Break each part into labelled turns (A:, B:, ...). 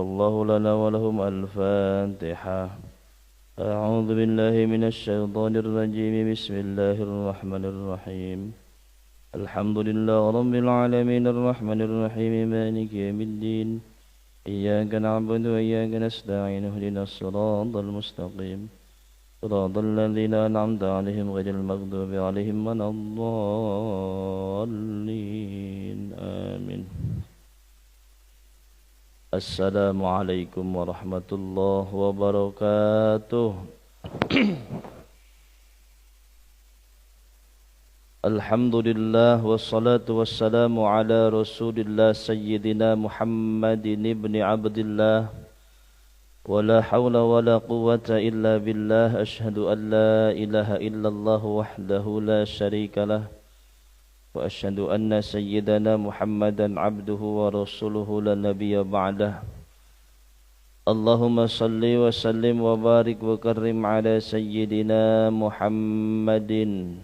A: الله لنا ولهم الفاتحة. أعوذ بالله من الشيطان الرجيم. بسم الله الرحمن الرحيم. الحمد لله رب العالمين الرحمن الرحيم مالك يوم الدين. إياك نعبد وإياك نستعين اهدنا الصراط المستقيم صراط الذين أنعمت عليهم غير المغضوب عليهم ولا الضالين آمين. السلام عليكم ورحمة الله وبركاته. Alhamdulillah wassalatu wassalamu ala rasulillah sayyidina Muhammadin ibni Abdillah. Wala hawla wala quwwata illa billah. Ashhadu an la ilaha illallah wahdahu la sharika lah. Wa ashhadu anna sayyidana Muhammadan abduhu wa rasuluhu la nabiyya ba'dah. Allahumma salli wa sallim wa barik wa karrim ala sayyidina Muhammadin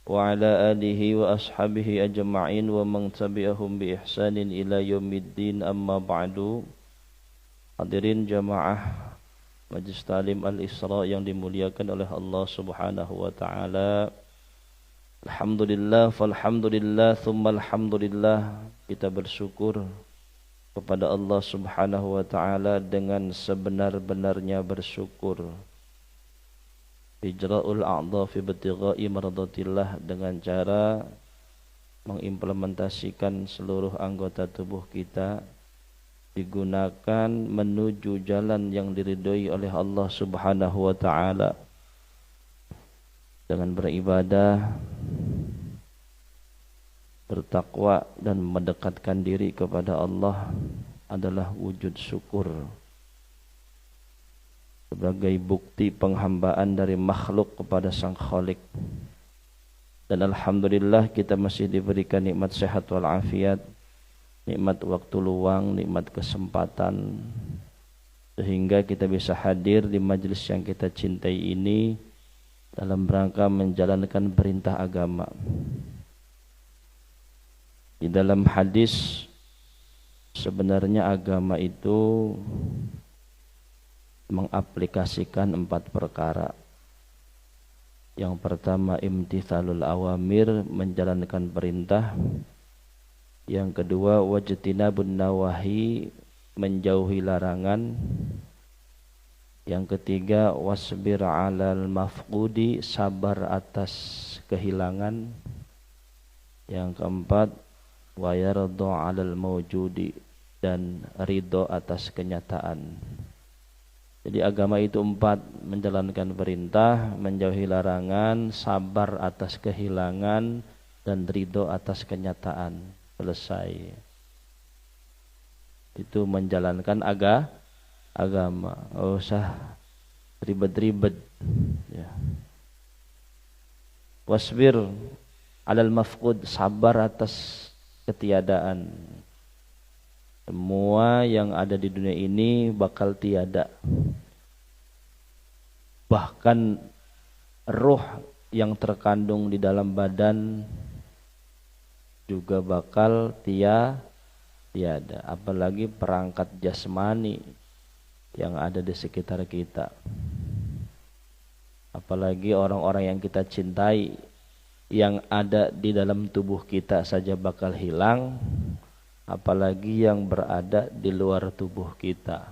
A: wa ala alihi wa ashabihi ajma'in wa man tabi'ahum bi ihsanin ila yaumiddin, amma ba'du. Hadirin jamaah Majlis Ta'lim Al-Isra yang dimuliakan oleh Allah Subhanahu wa taala. Alhamdulillah, falhamdulillah, thumma alhamdulillah. Kita bersyukur kepada Allah Subhanahu wa taala dengan sebenar-benarnya bersyukur. Ijra'ul a'dha fi ibtigha'i mardatillah, dengan cara mengimplementasikan seluruh anggota tubuh kita digunakan menuju jalan yang diridhoi oleh Allah Subhanahu wa taala. Dengan beribadah, bertakwa dan mendekatkan diri kepada Allah adalah wujud syukur sebagai bukti penghambaan dari makhluk kepada Sang Khalik. Dan alhamdulillah kita masih diberikan nikmat sehat wal afiat, nikmat waktu luang, nikmat kesempatan, sehingga kita bisa hadir di majelis yang kita cintai ini dalam rangka menjalankan perintah agama. Di dalam hadis, sebenarnya agama itu mengaplikasikan 4 perkara. Yang pertama, imtithalul awamir, menjalankan perintah. Yang kedua, wajtinabun nawahi, menjauhi larangan. Yang ketiga, wasbir alal mafqudi, sabar atas kehilangan. Yang keempat, wa yarda alal mawjudi, dan ridho atas kenyataan. Jadi agama itu 4, menjalankan perintah, menjauhi larangan, sabar atas kehilangan, dan ridho atas kenyataan. Selesai. Itu menjalankan agama. Oh, usah ribet-ribet ya. Wasbir alal mafqud, sabar atas ketiadaan. Semua yang ada di dunia ini bakal tiada. Bahkan ruh yang terkandung di dalam badan juga bakal tiada. Apalagi perangkat jasmani yang ada di sekitar kita. Apalagi orang-orang yang kita cintai, yang ada di dalam tubuh kita saja bakal hilang, apalagi yang berada di luar tubuh kita.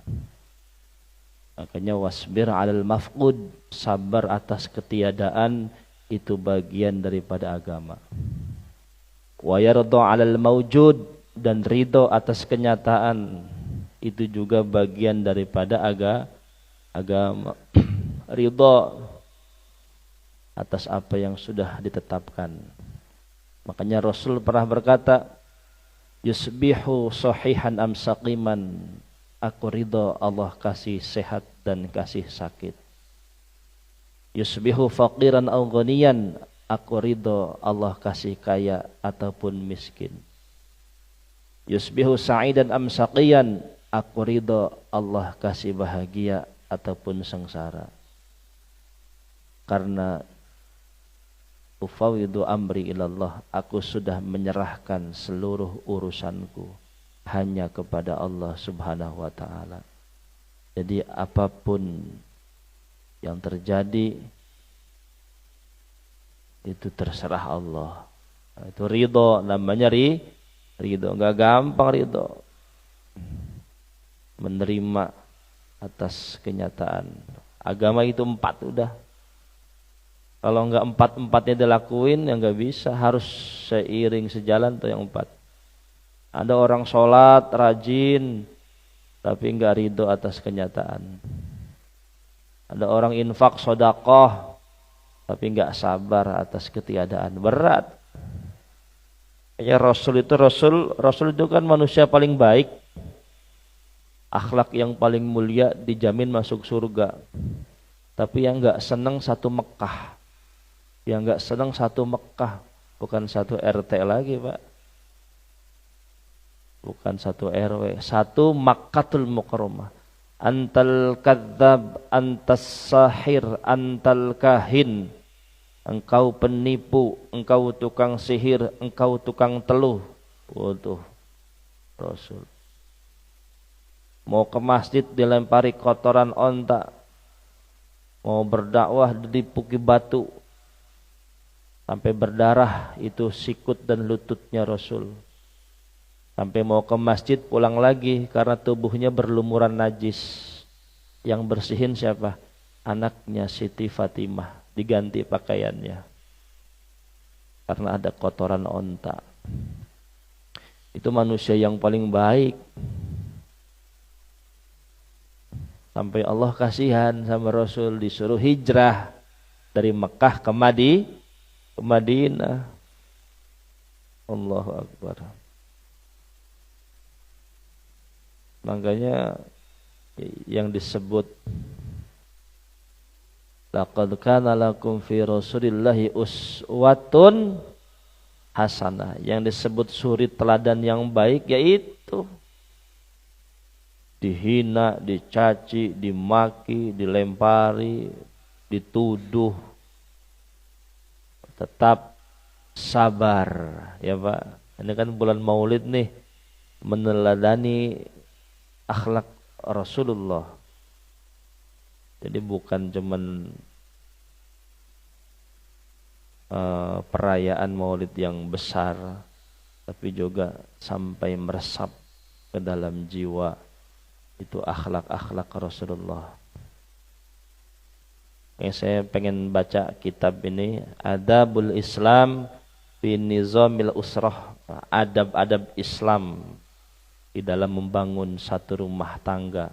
A: Makanya wasbir alal mafqud, sabar atas ketiadaan, itu bagian daripada agama. Wa yarda alal mawjud, dan ridho atas kenyataan, itu juga bagian daripada agama. Ridho atas apa yang sudah ditetapkan. Makanya Rasul pernah berkata, yusbihu sahihan am saqiman, aku ridho Allah kasih sehat dan kasih sakit. Yusbihu faqiran aw ghaniyan, aku ridho Allah kasih kaya ataupun miskin. Yusbihu sa'idan am saqiyan, aku ridho Allah kasih bahagia ataupun sengsara. Karena ufawidu amri ilallah, aku sudah menyerahkan seluruh urusanku hanya kepada Allah Subhanahu wa taala. Jadi apapun yang terjadi itu terserah Allah. Itu ridho, namanya ridho. Enggak gampang ridho. Menerima atas kenyataan. Agama itu 4 udah. Kalau enggak 4-4-nya dilakuin ya enggak bisa, harus seiring sejalan tuh yang 4. Ada orang sholat rajin tapi enggak ridho atas kenyataan. Ada orang infak sedekah tapi enggak sabar atas ketiadaan. Berat. Ya Rasul itu kan manusia paling baik. Akhlak yang paling mulia, dijamin masuk surga. Tapi yang enggak senang satu Mekah. Yang enggak senang satu Mekah, bukan satu RT lagi, Pak. Bukan satu RW, satu Makkatul Mukarramah. Antal kadzab, antas sahir, antal kahin. Engkau penipu, engkau tukang sihir, engkau tukang teluh. Waduh, Rasul. Mau ke masjid dilempari kotoran onta. Mau berdakwah dipuki batu. Sampai berdarah itu sikut dan lututnya Rasul. Sampai mau ke masjid pulang lagi karena tubuhnya berlumuran najis. Yang bersihin siapa? Anaknya Siti Fatimah, diganti pakaiannya. Karena ada kotoran onta. Itu manusia yang paling baik. Sampai Allah kasihan sama Rasul, disuruh hijrah dari Mekah ke Madinah. Allahu Akbar. Makanya yang disebut laqad kana lakum fi rasulillahi uswatun hasanah, yang disebut suri teladan yang baik yaitu dihina, dicaci, dimaki, dilempari, dituduh, tetap sabar, ya Pak. Ini kan bulan Maulid nih, meneladani akhlak Rasulullah. Jadi bukan cuman perayaan Maulid yang besar, tapi juga sampai meresap ke dalam jiwa. Itu akhlak-akhlak Rasulullah. Saya pengen baca kitab ini, Adabul Islam fi Nizamil Usrah, adab-adab Islam di dalam membangun satu rumah tangga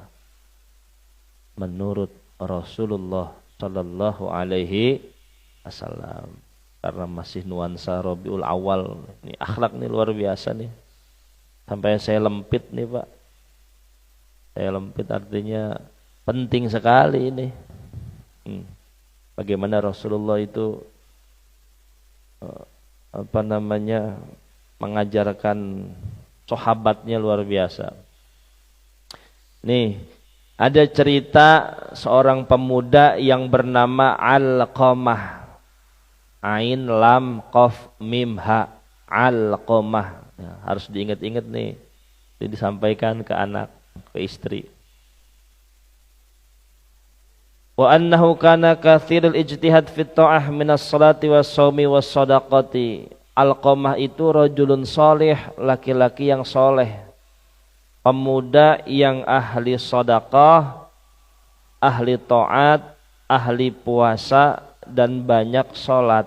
A: menurut Rasulullah sallallahu alaihi wasallam. Karena masih nuansa Rabiul Awal, ini akhlak nih luar biasa nih. Sampai saya lempit nih, Pak. Saya lempit artinya penting sekali ini. Bagaimana Rasulullah itu mengajarkan sahabatnya luar biasa. Nih, ada cerita seorang pemuda yang bernama Alqamah. Ain lam qaf mim ha, Alqamah. Ya, harus diingat-ingat nih. Jadi disampaikan ke anak, ke istri. Wa annahu kana katsirul ijtihad fit ta'ah minas salati was shaumi was shadaqati. Alqamah itu rajulun salih, laki-laki yang soleh, pemuda yang ahli sedekah, ahli taat, ahli puasa dan banyak salat.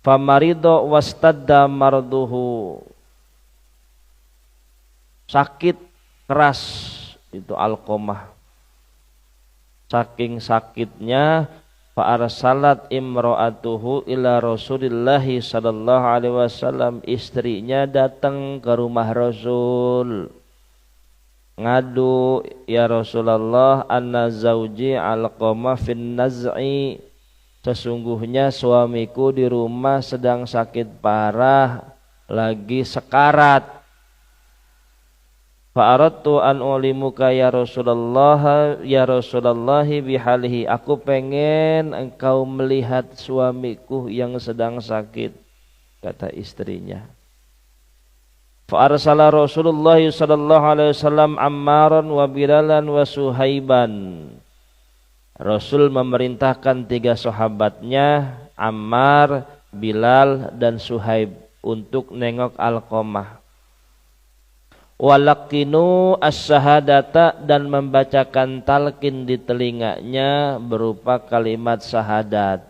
A: Famarido wastadda marduhu. Sakit keras itu Alqamah. Saking sakitnya fa arsalat imra'atuhu ila Rasulillah sallallahu alaihi wasallam, istrinya datang ke rumah Rasul ngadu, ya Rasulullah, anna zauji Alqamah fin naz'i, sesungguhnya suamiku di rumah sedang sakit parah, lagi sekarat. Fa'aradtu an ulimuka ya Rasulullah bihalihi, aku pengen engkau melihat suamiku yang sedang sakit, kata istrinya. Fa arsala Rasulullah sallallahu alaihi wasallam Ammaran wa Bilalan wa Suhaiban. Rasul memerintahkan 3 sahabatnya, Ammar, Bilal dan Suhaib, untuk nengok Alqamah. Walaqinu as-syahadata, dan membacakan talqin di telinganya berupa kalimat syahadat.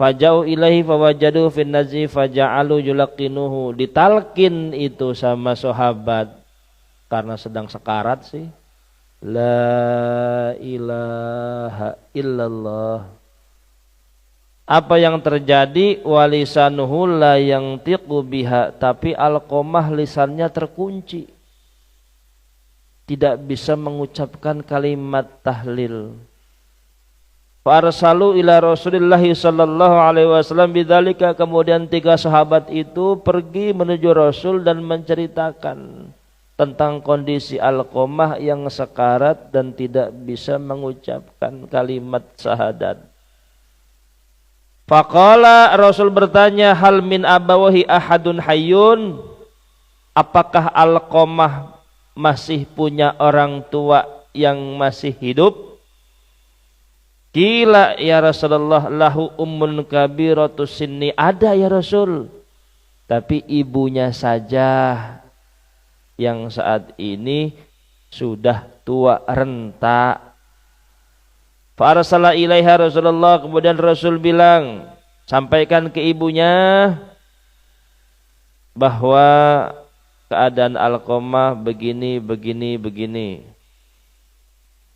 A: Faja'u ilaihi fawajadu fin nazi faja'alu yulaqinuhu. Ditalkin itu sama sahabat karena sedang sekarat sih. La ilaha illallah. Apa yang terjadi? Walisanuhu la yantiqu biha. Tapi Alqamah lisannya terkunci, tidak bisa mengucapkan kalimat tahlil. Farsalu ila Rasulillah sallallahu alaihi wasallam bidzalika. Kemudian 3 sahabat itu pergi menuju Rasul dan menceritakan tentang kondisi Alqamah yang sekarat dan tidak bisa mengucapkan kalimat syahadat. Faqala, Rasul bertanya, hal min abawahi ahadun hayyun? Apakah Alqamah masih punya orang tua yang masih hidup? Qila ya Rasulullah lahu ummun kabiratu sinni. Ada ya Rasul, tapi ibunya saja yang saat ini sudah tua renta. Fa arsala ilaiha Rasulullah. Kemudian Rasul bilang, sampaikan ke ibunya bahwa keadaan Alqamah begini.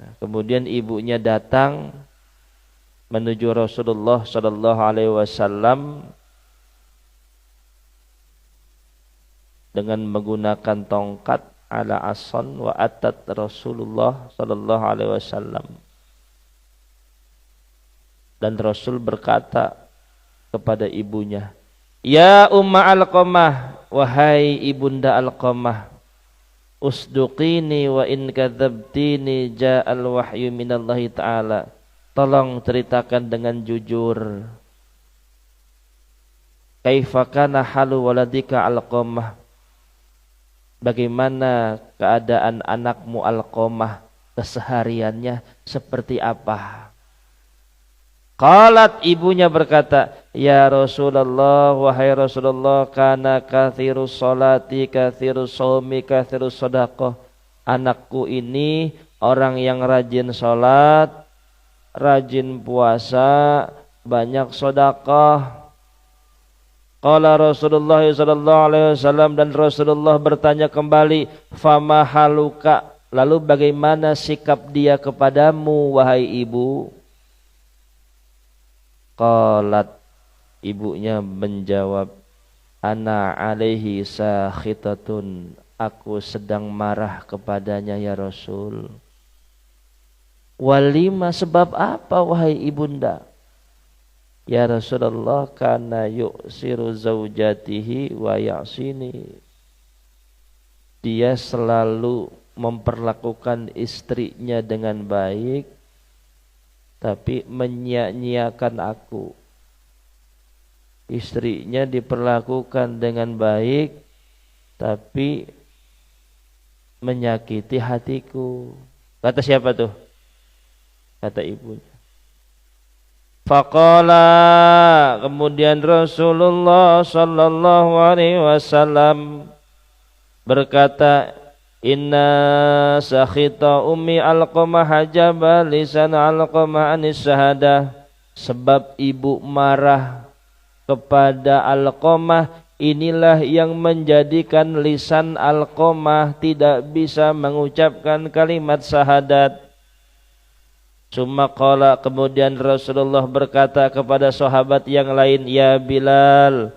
A: Nah, kemudian ibunya datang menuju Rasulullah sallallahu alaihi wasallam dengan menggunakan tongkat ala asan wa atat Rasulullah sallallahu alaihi wasallam. Dan Rasul berkata kepada ibunya, ya Umma Alqamah, wahai ibunda Alqamah, usduqini wa in kadzabtini ja'al wahyu minallahi ta'ala. Tolong ceritakan dengan jujur, kaifa kana halu waladika Alqamah, bagaimana keadaan anakmu Alqamah, kesehariannya seperti apa? Qalat, ibunya berkata, ya Rasulullah, wahai Rasulullah, kana kathirus salati, kathirus shaumi, kathirus shadaqah. Anakku ini orang yang rajin salat, rajin puasa, banyak sedekah. Qala Rasulullah sallallahu alaihi wasallam, dan Rasulullah bertanya kembali, fama haluka, lalu bagaimana sikap dia kepadamu wahai ibu? Qalat, ibunya menjawab, ana alaihi sakhitatun, aku sedang marah kepadanya ya Rasul. Walima, sebab apa wahai ibunda? Ya Rasulullah, kana yu'siru zaujatihi wa ya'sini. Dia selalu memperlakukan istrinya dengan baik, tapi menyia-nyiakan aku. Istrinya diperlakukan dengan baik, tapi menyakiti hatiku. Kata siapa tuh? Kata ibunya. Faqala, kemudian Rasulullah sallallahu alaihi wasallam berkata, inna sakhita ummi Alqamah hajaba lisan Alqamah anis syahadah. Sebab ibu marah kepada Alqamah, inilah yang menjadikan lisan Alqamah tidak bisa mengucapkan kalimat syahadat. Summa qala, kemudian Rasulullah berkata kepada sahabat yang lain, ya Bilal,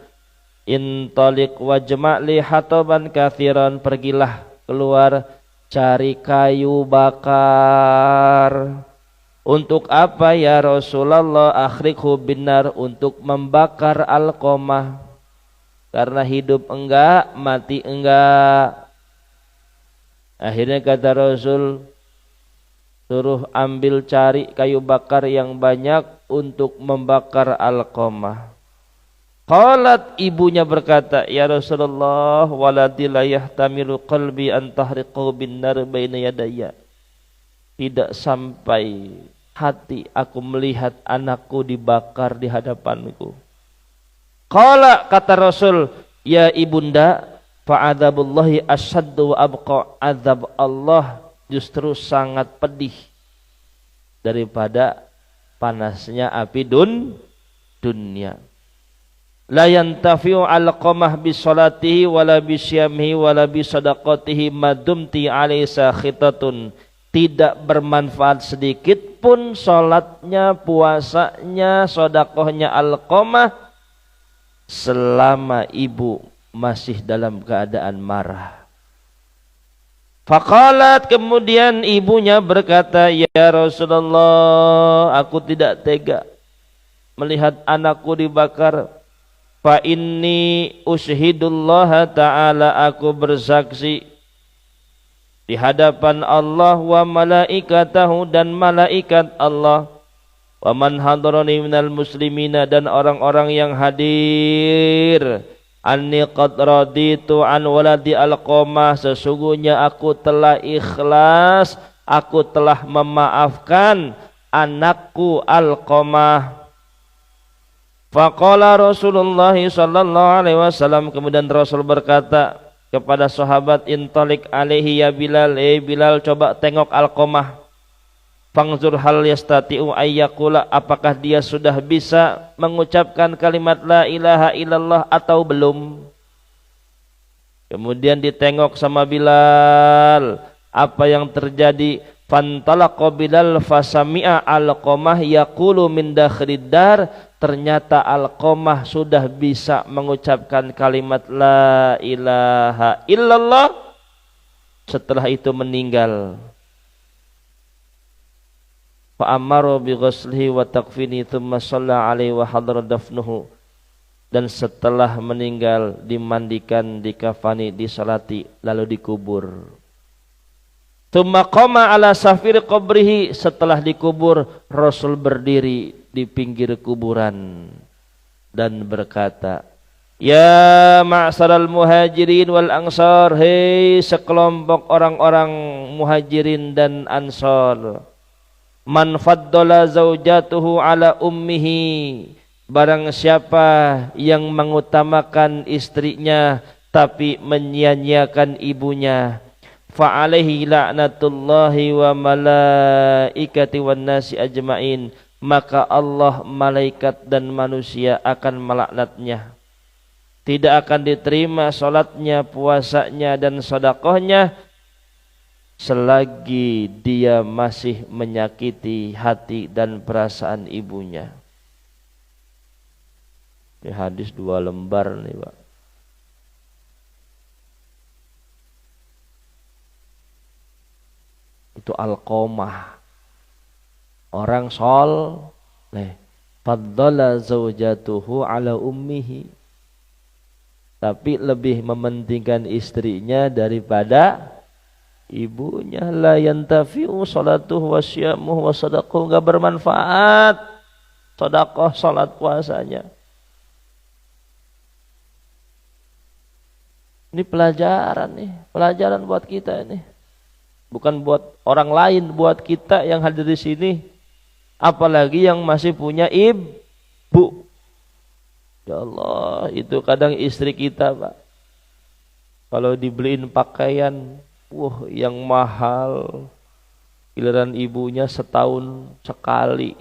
A: intaliq wajma'li hataban kathiran, pergilah keluar cari kayu bakar. Untuk apa ya Rasulullah? Akhriqhu binar, untuk membakar Alqamah. Karena hidup enggak, mati enggak. Akhirnya kata Rasul, suruh ambil cari kayu bakar yang banyak untuk membakar Alqamah. Qalat, ibunya berkata, ya Rasulullah, waladi la yahtamilu qalbi an tahriqu bin nar baina yadayya. Tidak sampai hati aku melihat anakku dibakar di hadapanku. Qala, kata Rasul, ya ibunda, fa'adzabullahi asyaddu wa abqa. Azab Allah justru sangat pedih daripada panasnya api dunia. La yantafi'u alqamah bi salatihi wala bi syamihi wala bi sadaqatihi madumti alaysa khitatun. Tidak bermanfaat sedikit pun salatnya, puasanya, sedekahnya alqamah selama ibu masih dalam keadaan marah. Faqalat, kemudian ibunya berkata, ya Rasulullah, aku tidak tega melihat anakku dibakar. Fa inni usyhidullah ta'ala, aku bersaksi di hadapan Allah wa malaikatahu, dan malaikat Allah, wa man hadarani minal muslimina, dan orang-orang yang hadir, anni qad raditu an waladi alqamah, sesungguhnya aku telah ikhlas, aku telah memaafkan anakku alqamah. Faqala Rasulullah sallallahu alaihi wasallam, kemudian Rasul berkata kepada sahabat, intalik alaihi ya Bilal, Bilal, coba tengok alqamah. Fangzur hal yastati'u ayyakula, apakah dia sudah bisa mengucapkan kalimat la ilaha illallah atau belum. Kemudian ditengok sama Bilal, apa yang terjadi. Fantalaqa Bilal fasami'a alqamah yaqulu min dakhlid dar, ternyata alqamah sudah bisa mengucapkan kalimat la ilaha illallah, setelah itu meninggal. Fa amara bi ghuslihi wa takfini thumma shalla alaihi wa hadara dafnuhu, dan setelah meninggal dimandikan, dikafani, disalati, lalu dikubur. Thumma qama ala safir qabrihi, setelah dikubur Rasul berdiri di pinggir kuburan dan berkata, ya ma'saral muhajirin wal ansar, hei sekelompok orang-orang muhajirin dan ansar, man faddala zaujatuhu ala ummihi, barang siapa yang mengutamakan istrinya tapi menyia-nyiakan ibunya, fa alaihi la'natullahi wa malaikati wan nasi ajmain, maka Allah, malaikat dan manusia akan melaknatnya. Tidak akan diterima salatnya, puasanya dan sedekahnya selagi dia masih menyakiti hati dan perasaan ibunya. Ini hadis 2 lembar nih, Pak. Itu alqamah, orang soleh, faddala zaujatuhu ala ummihi, tapi lebih mementingkan istrinya daripada ibunya. La yantafi'u salatuhu wa syamuhu wa sadaqahu, enggak bermanfaat sedekah, salat, puasanya. Ini pelajaran buat kita ini. Bukan buat orang lain, buat kita yang hadir di sini. Apalagi yang masih punya ibu. Ya Allah, itu kadang istri kita, Pak, kalau dibeliin pakaian yang mahal, giliran ibunya setahun sekali.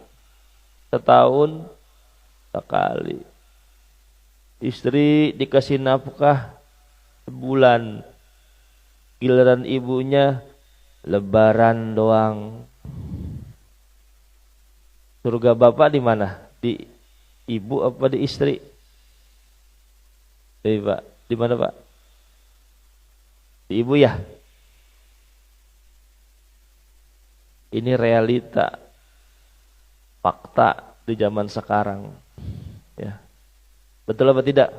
A: Istri dikasih nafkah sebulan, giliran ibunya Lebaran doang. Surga bapak di mana? Di ibu apa di istri? Pak, di mana, Pak? Di ibu ya. Ini realita, fakta di zaman sekarang. Ya. Betul apa tidak?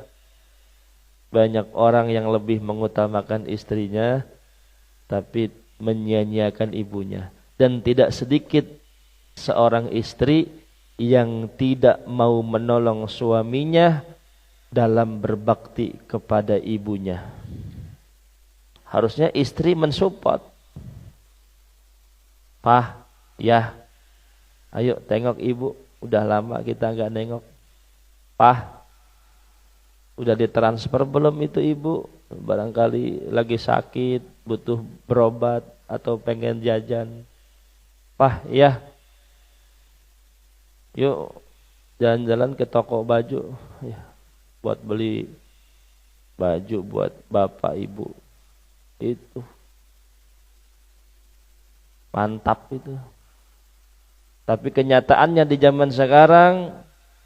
A: Banyak orang yang lebih mengutamakan istrinya, tapi menyia-nyiakan ibunya. Dan tidak sedikit seorang istri yang tidak mau menolong suaminya dalam berbakti kepada ibunya. Harusnya istri mensupport. Pah, ya, ayo tengok ibu, udah lama kita nggak nengok. Pah, udah ditransfer belum itu ibu? Barangkali lagi sakit, butuh berobat atau pengen jajan. Pah, ya, yuk jalan-jalan ke toko baju, ya, buat beli baju buat bapak ibu. Itu mantap itu. Tapi kenyataannya di zaman sekarang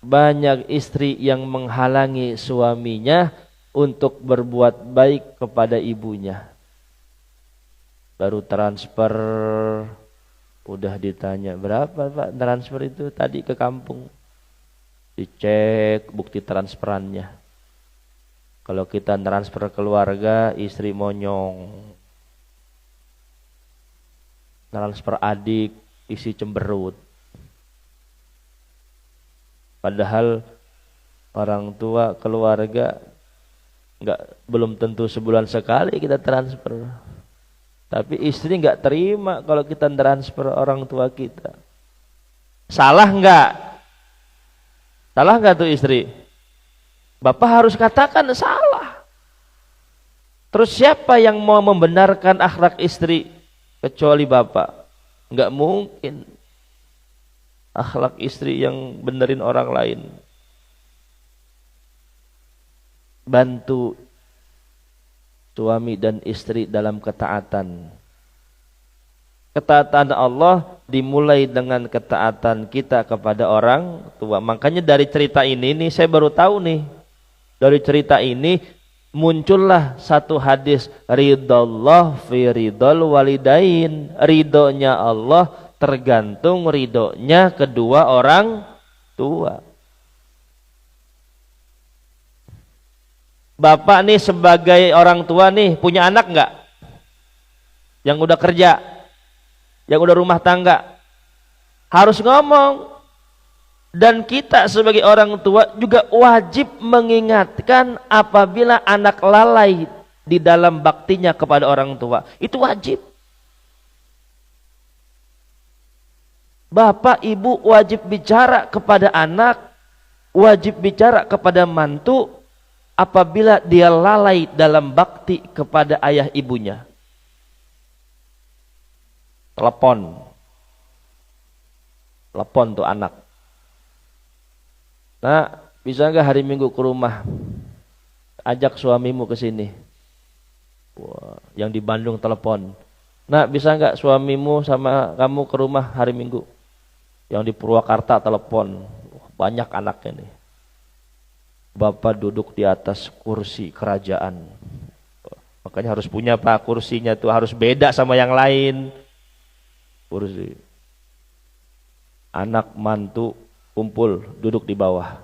A: banyak istri yang menghalangi suaminya untuk berbuat baik kepada ibunya. Baru transfer udah ditanya, berapa Pak transfer itu tadi ke kampung? Dicek bukti transferannya. Kalau kita transfer keluarga, istri monyong. Transfer adik, isi cemberut. Padahal orang tua keluarga belum tentu sebulan sekali kita transfer. Tapi istri nggak terima kalau kita transfer orang tua kita. Salah nggak? Salah nggak tuh istri? Bapak harus katakan salah. Terus siapa yang mau membenarkan akhlak istri kecuali bapak? Nggak mungkin akhlak istri yang benerin orang lain. Bantu suami dan istri dalam ketaatan. Ketaatan Allah dimulai dengan ketaatan kita kepada orang tua. Makanya dari cerita ini nih saya baru tahu nih. Dari cerita ini muncullah satu hadis, ridallah fi ridal walidain. Ridhonya Allah tergantung ridhonya kedua orang tua. Bapak nih sebagai orang tua nih punya anak enggak? Yang udah kerja, yang udah rumah tangga. Harus ngomong. Dan kita sebagai orang tua juga wajib mengingatkan apabila anak lalai di dalam baktinya kepada orang tua. Itu wajib. Bapak, ibu wajib bicara kepada anak, wajib bicara kepada mantu apabila dia lalai dalam bakti kepada ayah ibunya. Telepon tuh anak. Nah, bisa nggak hari Minggu ke rumah? Ajak suamimu ke sini. Wah, yang di Bandung telepon. Nah, bisa nggak suamimu sama kamu ke rumah hari Minggu? Yang di Purwakarta telepon. Banyak anaknya nih. Bapak duduk di atas kursi kerajaan. Makanya harus punya Pak kursinya tuh harus beda sama yang lain. Kursi. Anak mantu kumpul duduk di bawah.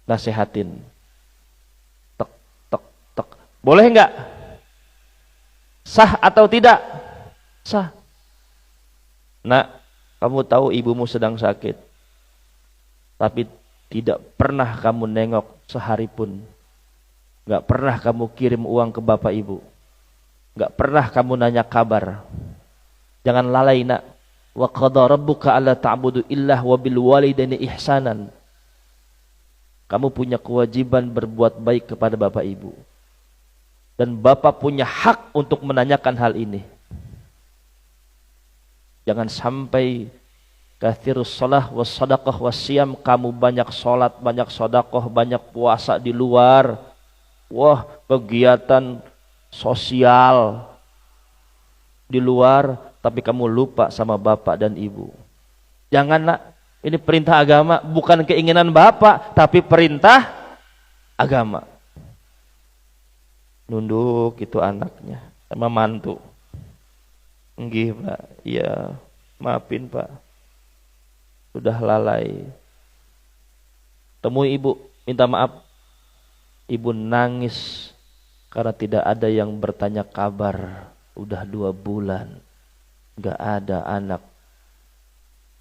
A: Nasihatin. Tek tek tek. Boleh enggak? Sah atau tidak? Sah. Nak, kamu tahu ibumu sedang sakit. Tapi tidak pernah kamu nengok sehari pun. Enggak pernah kamu kirim uang ke bapak ibu. Enggak pernah kamu nanya kabar. Jangan lalai, Nak. Wa qadha rabbuka alla ta'budu illah wa bil walidaini ihsanan. Kamu punya kewajiban berbuat baik kepada bapak ibu. Dan bapak punya hak untuk menanyakan hal ini. Jangan sampai kathirus shalah was sadaqah was siyam, kamu banyak salat, banyak sedekah, banyak puasa di luar. Wah, kegiatan sosial di luar, tapi kamu lupa sama bapak dan ibu. Jangan, Nak, ini perintah agama, bukan keinginan bapak, tapi perintah agama. Nunduk itu anaknya sama mantu. Nggih, Pak. Iya, maafin, Pak. Sudah lalai. Temui ibu, minta maaf. Ibu nangis karena tidak ada yang bertanya kabar. Udah 2 bulan. Gak ada anak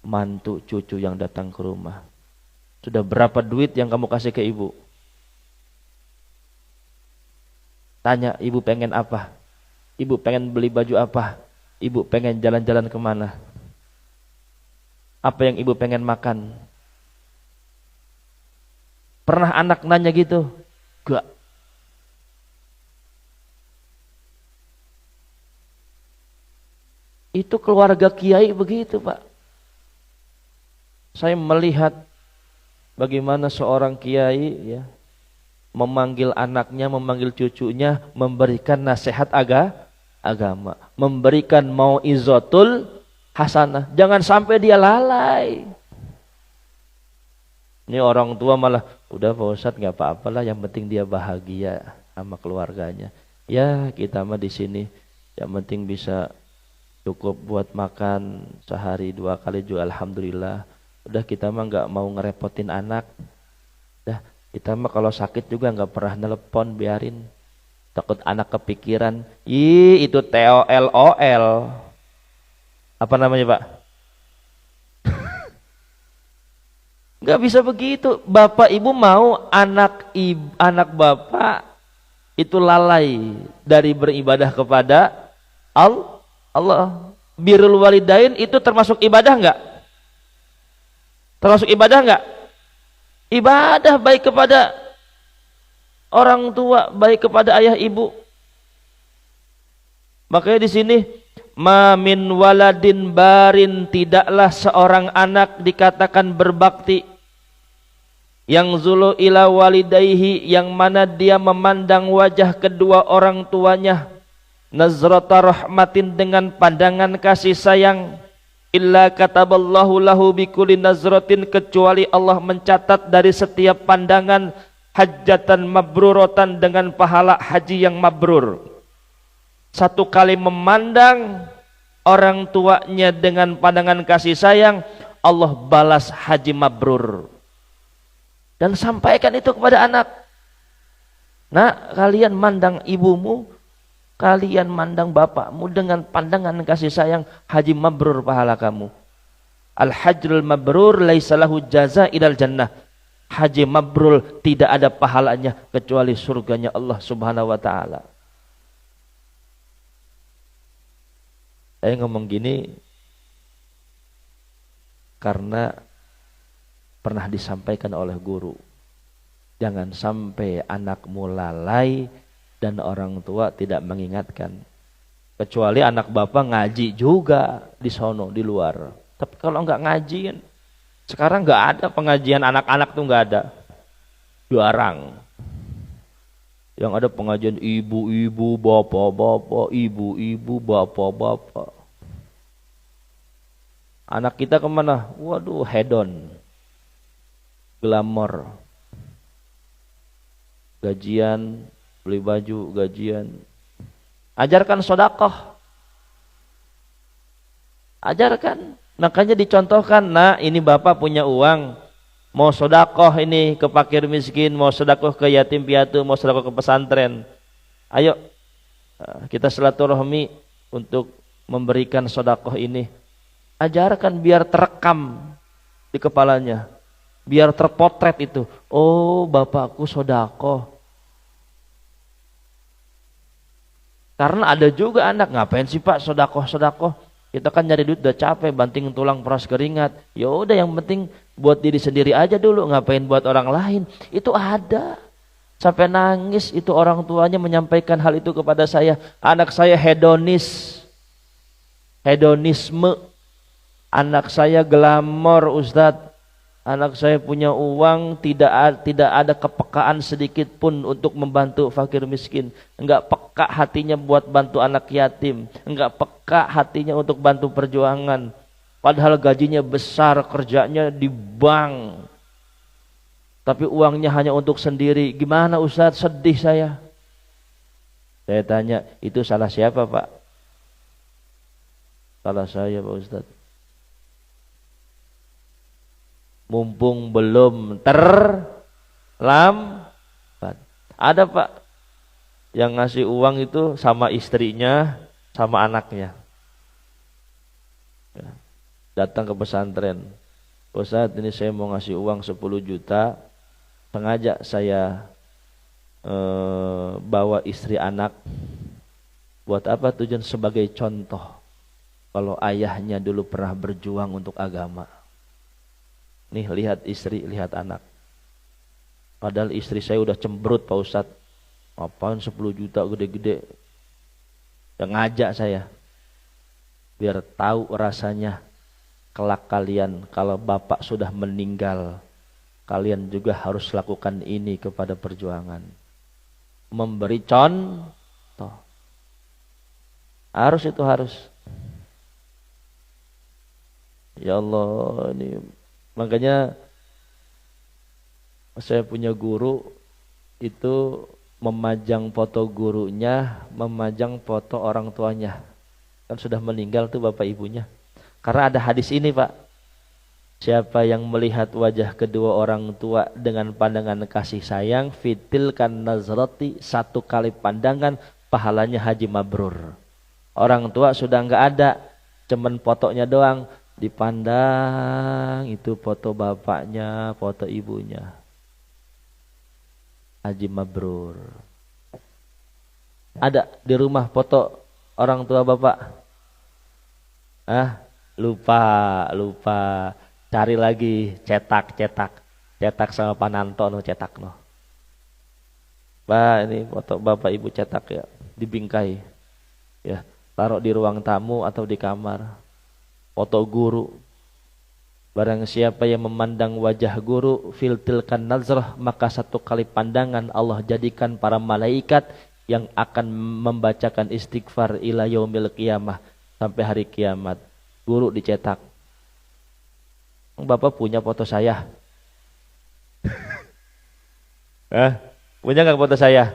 A: mantu cucu yang datang ke rumah. Sudah berapa duit yang kamu kasih ke ibu? Tanya, ibu pengen apa? Ibu pengen beli baju apa? Ibu pengen jalan-jalan kemana? Apa yang ibu pengen makan? Pernah anak nanya gitu? Enggak. Itu keluarga kiai begitu, Pak. Saya melihat bagaimana seorang kiai ya memanggil anaknya, memanggil cucunya, memberikan nasihat agama, memberikan mau'izatul hasanah. Jangan sampai dia lalai. Ini orang tua malah, udah Pak Ustadz nggak apa-apalah, yang penting dia bahagia sama keluarganya. Ya kita mah di sini, yang penting bisa cukup buat makan sehari 2 kali juga alhamdulillah. Udah kita mah nggak mau ngerepotin anak. Dah kita mah kalau sakit juga nggak pernah telepon, biarin. Takut anak kepikiran. Itu TOLOL. Apa namanya Pak? Nggak bisa begitu. Bapak ibu mau anak bapak itu lalai dari beribadah kepada Allah. Birrul walidain itu termasuk ibadah nggak? Termasuk ibadah nggak? Ibadah baik kepada orang tua, baik kepada ayah ibu. Makanya di sini ma min waladin barin, tidaklah seorang anak dikatakan berbakti yang zulu ila walidayhi, yang mana dia memandang wajah kedua orang tuanya nazrata rahmatin, dengan pandangan kasih sayang, illa kataballahu lahu bikulli nazratin, kecuali Allah mencatat dari setiap pandangan hajjatan mabruratan, dengan pahala haji yang mabrur. Satu kali memandang orang tuanya dengan pandangan kasih sayang, Allah balas haji mabrur. Dan sampaikan itu kepada anak. Nah, kalian mandang ibumu, kalian mandang bapakmu dengan pandangan kasih sayang, haji mabrur pahala kamu. Al-hajrul mabrur laisa lahu jaza ilal jannah. Haji mabrur tidak ada pahalanya kecuali surganya Allah Subhanahu wa taala. Saya ngomong gini karena pernah disampaikan oleh guru. Jangan sampai anakmu lalai dan orang tua tidak mengingatkan. Kecuali anak bapak ngaji juga di sono, di luar. Tapi kalau enggak ngaji kan, sekarang enggak ada pengajian anak-anak tuh, enggak ada. Jarang. Yang ada pengajian ibu-ibu, bapak-bapak, ibu-ibu, bapak-bapak. Anak kita kemana? Waduh, hedon, glamor, gajian, beli baju, gajian. Ajarkan sedekah. Ajarkan. Makanya dicontohkan, nah ini bapak punya uang, mau sedekah ini ke fakir miskin, mau sedekah ke yatim piatu, mau sedekah ke pesantren. Ayo kita silaturahmi untuk memberikan sedekah ini. Ajarkan biar terekam di kepalanya, biar terpotret itu. Oh, bapakku sedekah. Karena ada juga anak, ngapain sih Pak sedekah? Kita kan nyari duit udah capek, banting tulang peras keringat. Ya udah, yang penting buat diri sendiri aja dulu, ngapain buat orang lain. Itu ada. Sampai nangis itu orang tuanya menyampaikan hal itu kepada saya. Anak saya hedonisme. Anak saya glamor Ustadz. Anak saya punya uang, tidak ada kepekaan sedikit pun untuk membantu fakir miskin. Enggak peka hatinya buat bantu anak yatim. Enggak peka hatinya untuk bantu perjuangan. Padahal gajinya besar, kerjanya di bank. Tapi uangnya hanya untuk sendiri. Gimana Ustadz? Sedih saya. Saya tanya, itu salah siapa Pak? Salah saya Pak Ustadz. Mumpung belum terlambat. Ada Pak yang ngasih uang itu sama istrinya, sama anaknya. Datang ke pesantren. Ustaz, ini saya mau ngasih uang 10 juta, sengaja saya bawa istri anak. Buat apa tujuan? Sebagai contoh kalau ayahnya dulu pernah berjuang untuk agama. Nih lihat istri, lihat anak. Padahal istri saya udah cemberut Pak Ustaz. Apaan 10 juta gede-gede. Yang ngajak saya biar tahu rasanya kelak kalian kalau bapak sudah meninggal, kalian juga harus lakukan ini kepada perjuangan. Memberi contoh. Harus itu harus. Ya Allah, ini makanya saya punya guru itu memajang foto gurunya, memajang foto orang tuanya. Kan sudah meninggal tuh bapak ibunya. Karena ada hadis ini Pak. Siapa yang melihat wajah kedua orang tua dengan pandangan kasih sayang, fitil kan nazrati, 1 kali pandangan pahalanya haji mabrur. Orang tua sudah enggak ada, cuman fotonya doang, dipandang itu foto bapaknya, foto ibunya. Haji mabrur. Ada di rumah foto orang tua bapak? Lupa. Cari lagi, cetak sama Pananto cetak no. Pak, ini foto bapak ibu cetak ya, dibingkai. Ya, taruh di ruang tamu atau di kamar. Foto guru. Barang siapa yang memandang wajah guru fil tilkan nazrah, maka 1 kali pandangan Allah jadikan para malaikat yang akan membacakan istighfar ila yaumil qiyamah, sampai hari kiamat. Guru dicetak. Bapak punya foto saya? Punya nggak foto saya?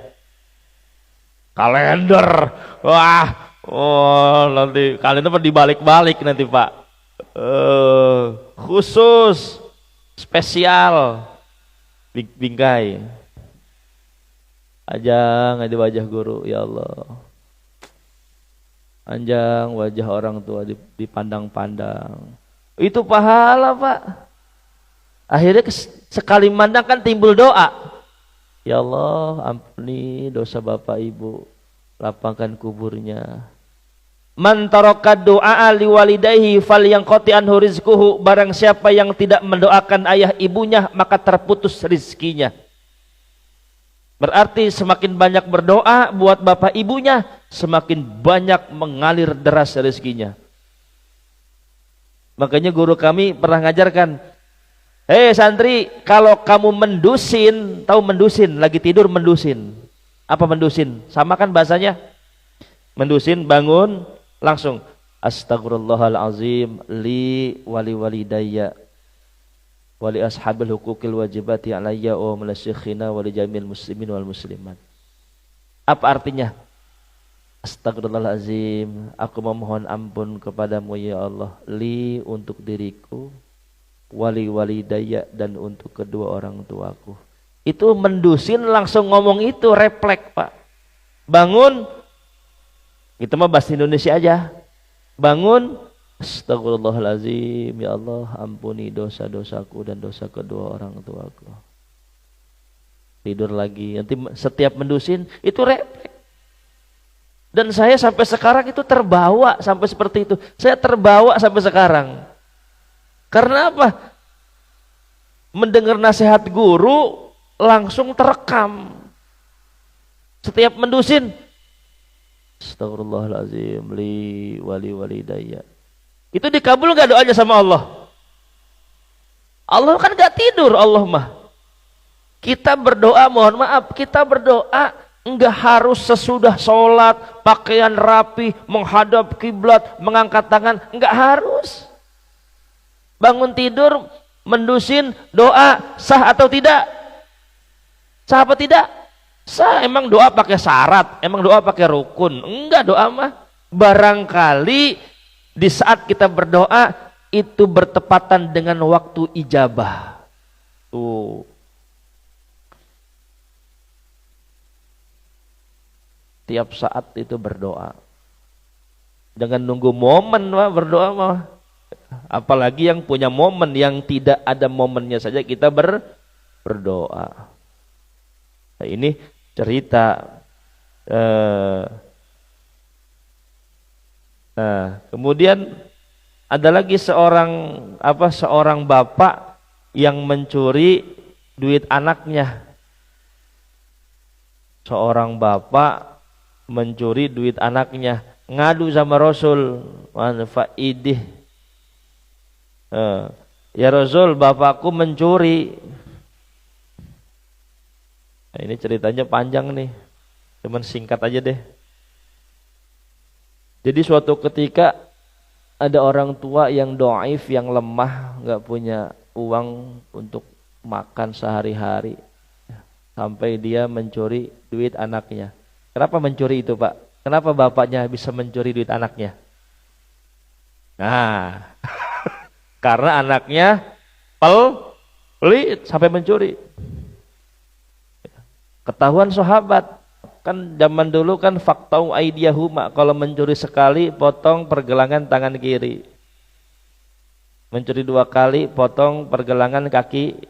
A: Kalender. Wah, nanti kalender dibalik-balik nanti Pak. Khusus, spesial, bingkai. Ajang di wajah guru, ya Allah. Anjang wajah orang tua dipandang-pandang. Itu pahala Pak. Akhirnya sekali mandang kan timbul doa. Ya Allah, ampuni dosa bapak ibu, lapangkan kuburnya. Man taraka du'a li walidayhi falyanqati anhu rizquhu. Barang siapa yang tidak mendoakan ayah ibunya, maka terputus rizkinya. Berarti semakin banyak berdoa buat bapak ibunya, semakin banyak mengalir deras rezekinya. Makanya guru kami pernah ngajarkan, hei santri, kalau kamu mendusin, tahu mendusin, lagi tidur mendusin. Apa mendusin? Sama kan bahasanya? Mendusin, bangun, langsung astagfirullahalazim li wali walidayya wali ashabil hukukil wajibati alayya wa malasyikhina wali jamil muslimin wal muslimat. Apa artinya? Astagfirullahalazim, aku memohon ampun kepadamu ya Allah, li untuk diriku, wali walidayya dan untuk kedua orang tuaku. Itu mendusin langsung ngomong itu, refleks Pak. Bangun, kita mah bahasa Indonesia aja. Bangun, astagfirullahalazim, ya Allah ampuni dosa-dosaku dan dosa kedua orang tuaku. Tidur lagi, nanti setiap mendusin itu refleks. Dan saya sampai sekarang itu terbawa sampai seperti itu. Saya terbawa sampai sekarang. Karena apa? Mendengar nasihat guru langsung terekam. Setiap mendusin, astagfirullahalazim li wali walidayya. Itu dikabul gak doanya sama Allah? Allah kan gak tidur, Allah mah. Kita berdoa, mohon maaf, kita berdoa enggak harus sesudah sholat, pakaian rapi, menghadap kiblat, mengangkat tangan, enggak harus. Bangun tidur, mendusin, doa, sah atau tidak? Sah apa tidak? Sah. Emang doa pakai syarat? Emang doa pakai rukun? Enggak, doa mah barangkali di saat kita berdoa itu bertepatan dengan waktu ijabah. Tuh. Tiap saat itu berdoa. Jangan nunggu momen mah berdoa mah. Apalagi yang punya momen, yang tidak ada momennya saja kita berdoa. Nah, ini cerita. Nah, kemudian ada lagi seorang bapak yang mencuri duit anaknya. Seorang bapak mencuri duit anaknya, ngadu sama Rasul, faidih. Ya Rasul, bapakku mencuri. Nah, ini ceritanya panjang nih, cuman singkat aja deh. Jadi suatu ketika ada orang tua yang dhaif, yang lemah, nggak punya uang untuk makan sehari-hari, sampai dia mencuri duit anaknya. Kenapa mencuri itu, Pak? Kenapa bapaknya bisa mencuri duit anaknya? Nah, karena anaknya pelit sampai mencuri. Ketahuan sahabat. Kan zaman dulu kan faktau aidiyahuma, kalau mencuri sekali potong pergelangan tangan kiri. Mencuri 2 kali potong pergelangan kaki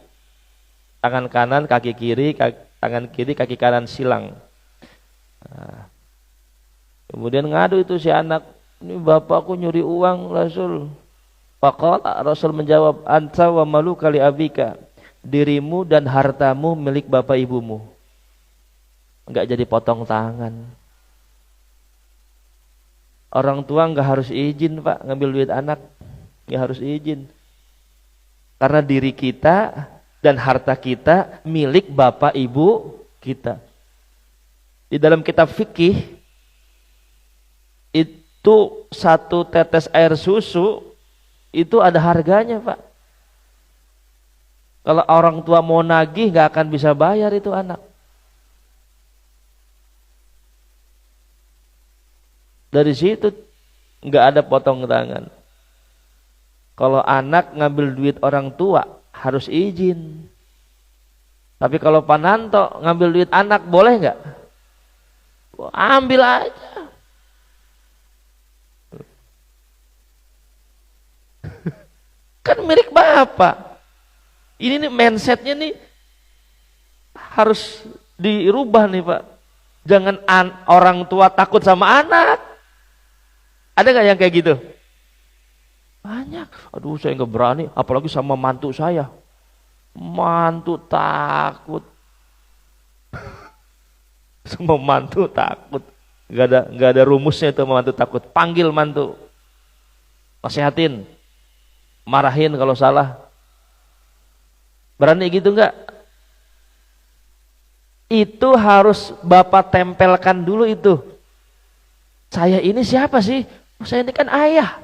A: tangan kanan, kaki kiri, tangan kiri, kaki kanan silang. Nah, kemudian ngadu itu si anak, ini bapakku nyuri uang Rasul. Faqala, Rasul menjawab, anta wa malu kali abika, dirimu dan hartamu milik bapak ibumu. Enggak jadi potong tangan. Orang tua enggak harus izin, Pak, ngambil duit anak. Enggak harus izin. Karena diri kita dan harta kita milik bapak ibu kita. Di dalam kitab fikih itu 1 tetes air susu itu ada harganya, Pak. Kalau orang tua mau nagih enggak akan bisa bayar itu anak. Dari situ nggak ada potong tangan. Kalau anak ngambil duit orang tua harus izin. Tapi kalau Pananto ngambil duit anak boleh nggak? Ambil aja. Kan milik bapak. Ini nih mindsetnya nih harus dirubah nih, Pak. Jangan orang tua takut sama anak. Ada gak yang kayak gitu? Banyak. Aduh, saya gak berani, apalagi sama mantu saya. Mantu takut. Sama mantu takut. Gak ada rumusnya itu mantu takut. Panggil mantu, nasihatin, marahin kalau salah. Berani gitu gak? Itu harus bapak tempelkan dulu itu. Saya ini siapa sih? Saya ini kan ayah.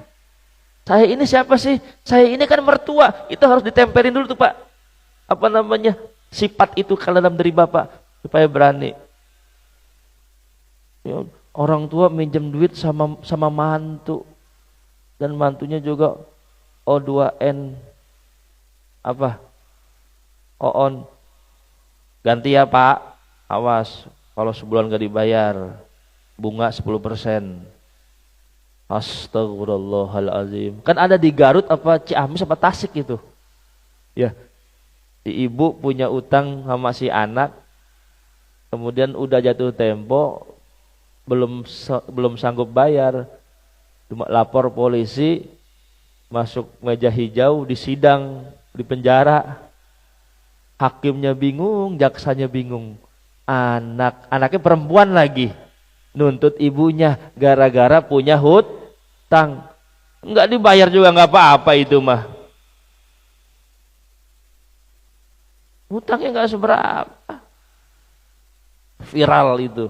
A: Saya ini siapa sih? Saya ini kan mertua. Itu harus ditempelin dulu tuh, Pak. Apa namanya? Sifat itu kalau dalam diri bapak supaya berani. Ya, orang tua minjem duit sama mantu, dan mantunya juga O2N apa? OON. Ganti ya, Pak. Awas kalau sebulan gak dibayar, bunga 10%. Astagfirullahalazim. Kan ada di Garut apa Ciamis apa Tasik itu. Ya. Si ibu punya utang sama si anak. Kemudian udah jatuh tempo, belum sanggup bayar. Cuma lapor polisi, masuk meja hijau, disidang, di penjara. Hakimnya bingung, jaksanya bingung. Anaknya perempuan lagi, nuntut ibunya gara-gara punya hutang. Enggak dibayar juga enggak apa-apa itu mah. Hutangnya enggak seberapa. Viral itu.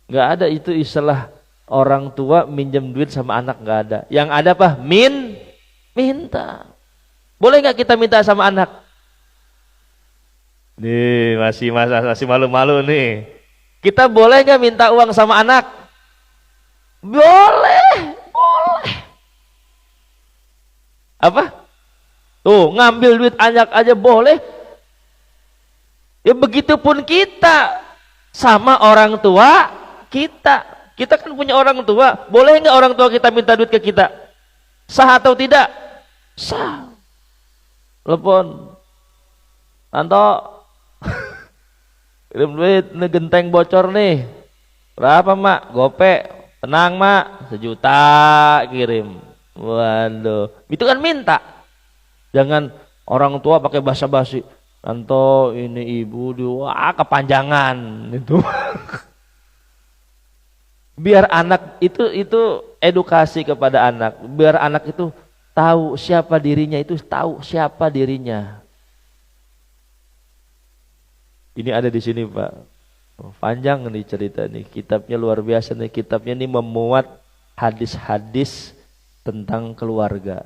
A: Enggak ada itu istilah orang tua minjem duit sama anak, enggak ada. Yang ada apa? Minta. Boleh enggak kita minta sama anak? Nih masih malu-malu nih. Kita boleh enggak minta uang sama anak? Boleh. Apa? Tuh, ngambil duit anak aja boleh. Ya begitupun kita sama orang tua kita. Kita kan punya orang tua, boleh nggak orang tua kita minta duit ke kita? Sah atau tidak? Sah. Telepon, Tanto, kirim duit, ini genteng bocor nih. Berapa mak? Gope. Tenang mak, 1 juta kirim. Waduh, itu kan minta. Jangan orang tua pakai basa-basi. Tanto, ini ibu, wah kepanjangan itu. Biar anak itu edukasi kepada anak. Biar anak itu tahu siapa dirinya, itu tahu siapa dirinya. Ini ada di sini Pak. Panjang nih cerita nih. Kitabnya luar biasa nih. Kitabnya ini memuat hadis-hadis tentang keluarga.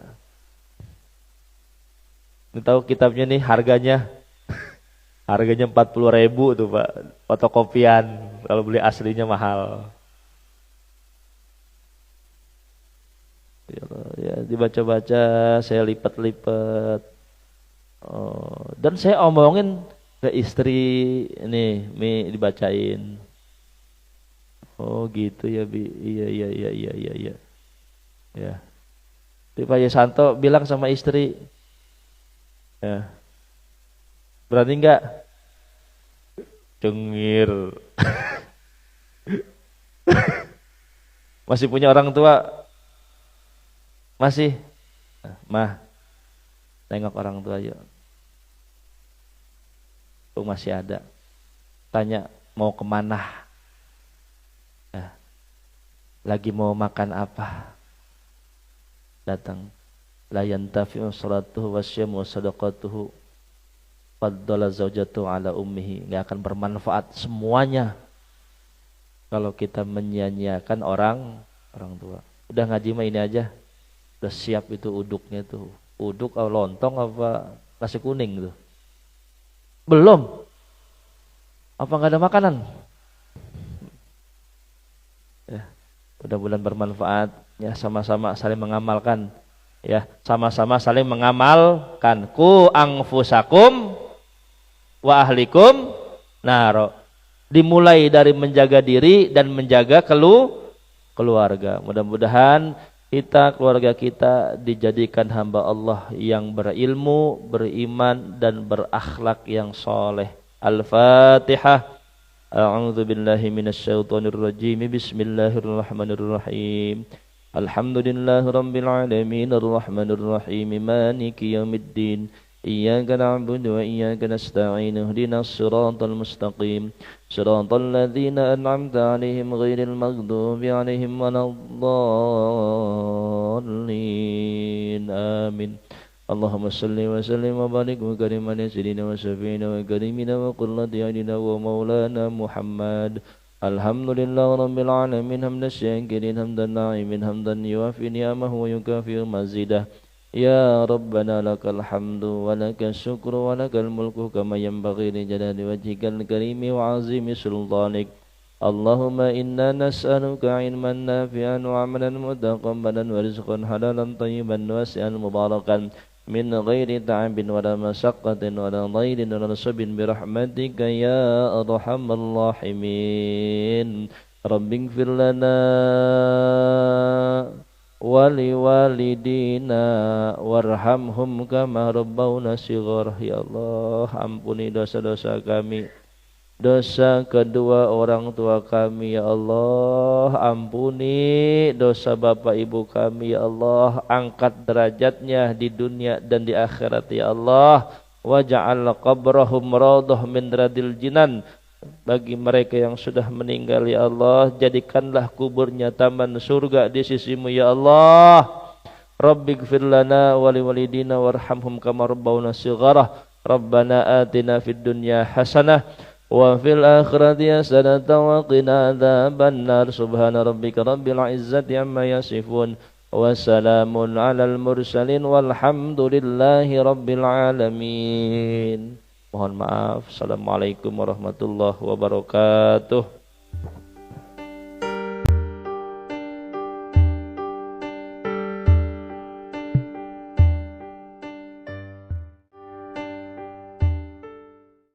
A: Ini tahu kitabnya nih harganya 40.000 tuh Pak. Fotokopian. Kalau beli aslinya mahal. Ya, dibaca-baca, saya lipat-lipat. Dan saya omongin ke istri ini, Mi dibacain. Oh gitu ya Bi. Iya. Ya. Jadi Pak Yesanto bilang sama istri, ya, berani nggak? Cengir. Masih punya orang tua? Masih? Mah, tengok orang tua yuk. Tuh masih ada. Tanya mau kemana? Ya. Lagi mau makan apa? Datang. La yantafi'u salatuhu wasyamu sadaqatuhu faddala zawjatuhu ala ummihi. Nggak akan bermanfaat semuanya kalau kita menyia-nyiakan orang tua. Udah ngaji mah ini aja. Udah siap itu uduknya tuh. Uduk atau lontong apa nasi kuning tuh. Belum. Apa nggak ada makanan? Ya, mudah-mudahan bermanfaat. Ya, sama-sama saling mengamalkan. Ya, sama-sama saling mengamalkan. Ku anfusakum wa ahlikum naro. Dimulai dari menjaga diri dan menjaga keluarga. Mudah-mudahan keluarga kita dijadikan hamba Allah yang berilmu, beriman dan berakhlak yang soleh. Al-Fatihah. A'udzu billahi minasyaitonir rajim. Bismillahirrahmanirrahim. Alhamdulillahirabbil alamin arrahmanir rahim maliki yaumiddin. Iyyaka na'budu wa iyyaka nasta'in ihdinas siratal mustaqim siratal ladzina an'amta 'alaihim ghairil maghdubi 'alaihim waladdallin amin. Allahumma salli wa sallim wa barik wa karim ala sayyidina wa syafi'ina wa karimina wa qurrati a'yunina wa maulana Muhammad. Alhamdulillah rabbil alamin hamdan syakirin hamdan na'imin hamdan yuwafi ni'amahu wa yukafi mazidah. Ya Rabbana lakal hamdu wa lakal syukru wa lakal mulku kama yanbaghi li jalali wajhikal karimi wa azimi sultanik. Allahumma inna nas'aluka ilman nafi'an wa amalan mutaqabbalan wa rizqan halalan tayyiban wasi'an mubarakan min ghairi ta'abin wa la masyaqqatin wa la dhailin wa la nasabin birahmatika ya arhamar rahimin. Rabbighfir lana wali walidina warhamhum kama rabbawna shighar. Ya Allah, ampuni dosa-dosa kami, dosa kedua orang tua kami ya Allah. Ampuni dosa bapak ibu kami ya Allah. Angkat derajatnya di dunia dan di akhirat ya Allah. Waj'al qabrahum raudhah min radil jinan. Bagi mereka yang sudah meninggal ya Allah, jadikanlah kuburnya taman surga di sisimu ya Allah. Rabbighfir lana wa liwalidina warhamhum kama rabbawna shighara. Rabbana atina fid dunya hasanah wa fil akhirati hasanatan wa qina adzabannar. Subhana rabbika rabbil izzati amma yasifun wa salamun alal mursalin walhamdulillahi rabbil alamin. Mohon maaf. Assalamualaikum warahmatullahi wabarakatuh.